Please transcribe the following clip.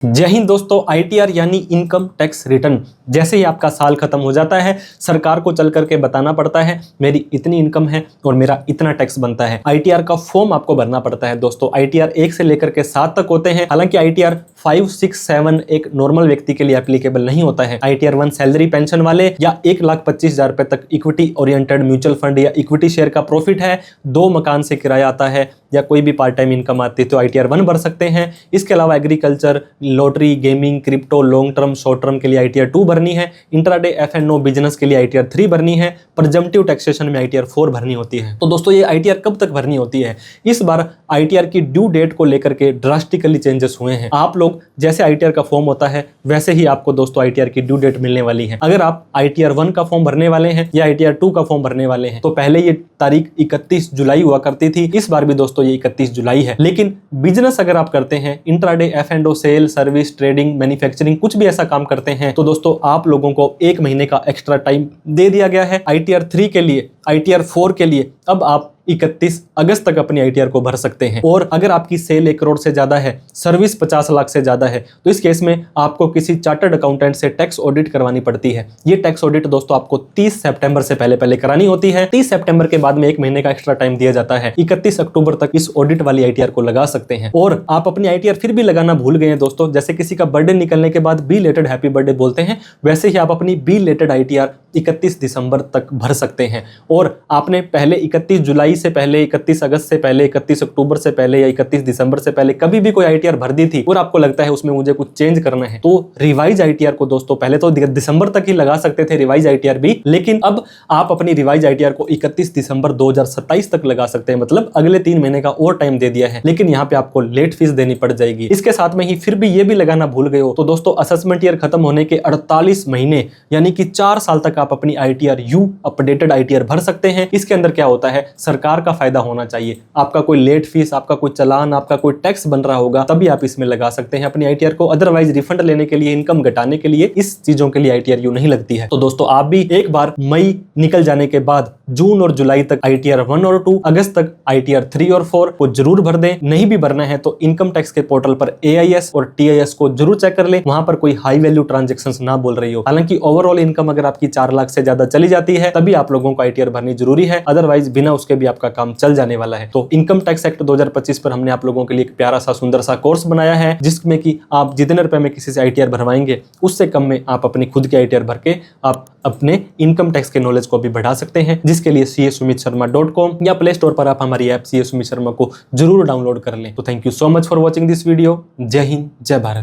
जय हिंद दोस्तों। आईटीआर यानी इनकम टैक्स रिटर्न। जैसे ही आपका साल खत्म हो जाता है, सरकार को चल करके बताना पड़ता है मेरी इतनी इनकम है और मेरा इतना टैक्स बनता है। आईटीआर का फॉर्म आपको भरना पड़ता है दोस्तों। आईटीआर 1 से लेकर के 7 तक होते हैं। हालांकि आईटीआर 5, 6, 7 एक नॉर्मल व्यक्ति के लिए एप्लीकेबल नहीं होता है। आईटीआर 1 सैलरी पेंशन वाले या 1,25,000 रुपए तक इक्विटी ओरिएंटेड म्यूचुअल फंड या इक्विटी शेयर का प्रॉफिट है, 2 मकान से किराया आता है या कोई भी पार्ट टाइम इनकम आती है तो आईटीआर 1 भर सकते हैं। इसके अलावा agriculture, lottery, gaming, crypto, long term, short term के लिए आईटीआर 2 भरनी है। इंट्राडे, एफ&ओ, बिजनेस के लिए आईटीआर 3 भरनी है। प्रिजम्पटिव टैक्सेशन में आईटीआर 4 भरनी होती है। तो दोस्तों ये आईटीआर कब तक भरनी होती है? इस बार आईटीआर की ड्यू डेट को लेकर के ड्रास्टिकली चेंजेस हुए हैं। आप लोग जैसे आईटीआर का फॉर्म होता है वैसे ही आपको दोस्तों आईटीआर की ड्यू डेट मिलने वाली है। अगर आप आईटीआर 1 का फॉर्म भरने वाले हैं या आईटीआर 2 का फॉर्म भरने वाले हैं तो पहले ये तारीख 31 जुलाई हुआ करती थी। इस बार भी दोस्तों ये 31 जुलाई है। लेकिन बिजनेस अगर आप करते हैं, इंट्राडे, एफ&ओ, सेल, सर्विस, ट्रेडिंग, मैन्युफैक्चरिंग, कुछ भी ऐसा काम करते हैं तो दोस्तों आप लोगों को 1 महीने का एक्स्ट्रा टाइम दे दिया गया है। आईटीआर 3 के लिए, आईटीआर 4 के लिए अब आप 31 अगस्त तक अपनी आईटीआर को भर सकते हैं। और अगर आपकी सेल 1 करोड़ से ज्यादा है, सर्विस 50 लाख से ज्यादा है तो इस केस में आपको किसी चार्टर्ड अकाउंटेंट से टैक्स ऑडिट करवानी पड़ती है। ये टैक्स ऑडिट दोस्तों आपको 30 सितंबर से पहले करानी होती है। 30 सितंबर के बाद में 1 महीने का एक्स्ट्रा टाइम दिया जाता है। 31 अक्टूबर तक इस ऑडिट वाली आईटीआर को लगा सकते हैं। और आप अपनी आईटीआर फिर भी लगाना भूल गए हैं दोस्तों, जैसे किसी का बर्थडे निकलने के बाद बिलेटेड हैप्पी बर्थडे बोलते हैं, वैसे ही आप अपनी बिलेटेड आईटीआर 31 दिसंबर तक भर सकते हैं। और आपने पहले 31 जुलाई से पहले, 31 अगस्त से पहले, 31 अक्टूबर से पहले या 31 दिसंबर से पहले कभी भी कोई आईटीआर भर दी थी और आपको लगता है उसमें मुझे कुछ चेंज करना है तो रिवाइज आईटीआर को दोस्तों पहले तो दिसंबर तक ही लगा सकते थे रिवाइज आईटीआर भी, लेकिन अब आप अपनी रिवाइज आईटीआर को 31 दिसंबर 2027 तक लगा सकते हैं। मतलब अगले 3 महीने का और टाइम दे दिया है। लेकिन यहाँ पे आपको लेट फीस देनी पड़ जाएगी। इसके साथ में ही फिर भी ये भी लगाना भूल गए हो तो दोस्तों असेसमेंट ईयर खत्म होने के 48 महीने यानी कि 4 साल तक आप अपनी आईटीआर यू अपडेटेड आईटीआर भर सकते हैं। इसके अंदर क्या होता है, सरकार का फायदा होना चाहिए। आपका कोई लेट फीस, आपका कोई चालान, आपका कोई टैक्स बन रहा होगा तभी आप इसमें लगा सकते हैं अपनी आईटीआर को। अदरवाइज रिफंड लेने के लिए, इनकम घटाने के लिए इस चीजों के लिए आईटीआर यू नहीं लगती है। तो दोस्तों आप भी एक बार मई निकल जाने के बाद जून और जुलाई तक आईटीआर 1 और 2, अगस्त तक आईटीआर 3 और 4 को जरूर भर दें। नहीं भी भरना है तो इनकम टैक्स के पोर्टल पर एआईएस और टीआईएस को जरूर चेक कर लें, वहां पर कोई हाई वैल्यू ट्रांजैक्शंस ना बोल रही हो। हालांकि ओवरऑल इनकम अगर आपकी 4 लाख से ज्यादा चली जाती है तभी आप लोगों को आईटीआर भरनी जरूरी है। अदरवाइज बिना उसके भी आपका काम चल जाने वाला है। तो इनकम टैक्स एक्ट 2025 पर हमने आप लोगों के लिए एक प्यारा सा सुंदर सा कोर्स बनाया है जिसमें कि आप जितने रुपए में किसी से आईटीआर भरवाएंगे उससे कम में आप अपनी खुद की आईटीआर भर के आप अपने इनकम टैक्स के नॉलेज को भी बढ़ा सकते हैं। जिसके लिए CA-SumitSharma.com या प्ले स्टोर पर आप हमारी ऐप CA सुमित शर्मा को जरूर डाउनलोड कर लें। तो thank you so much for watching this video. जय हिंद, जय भारत।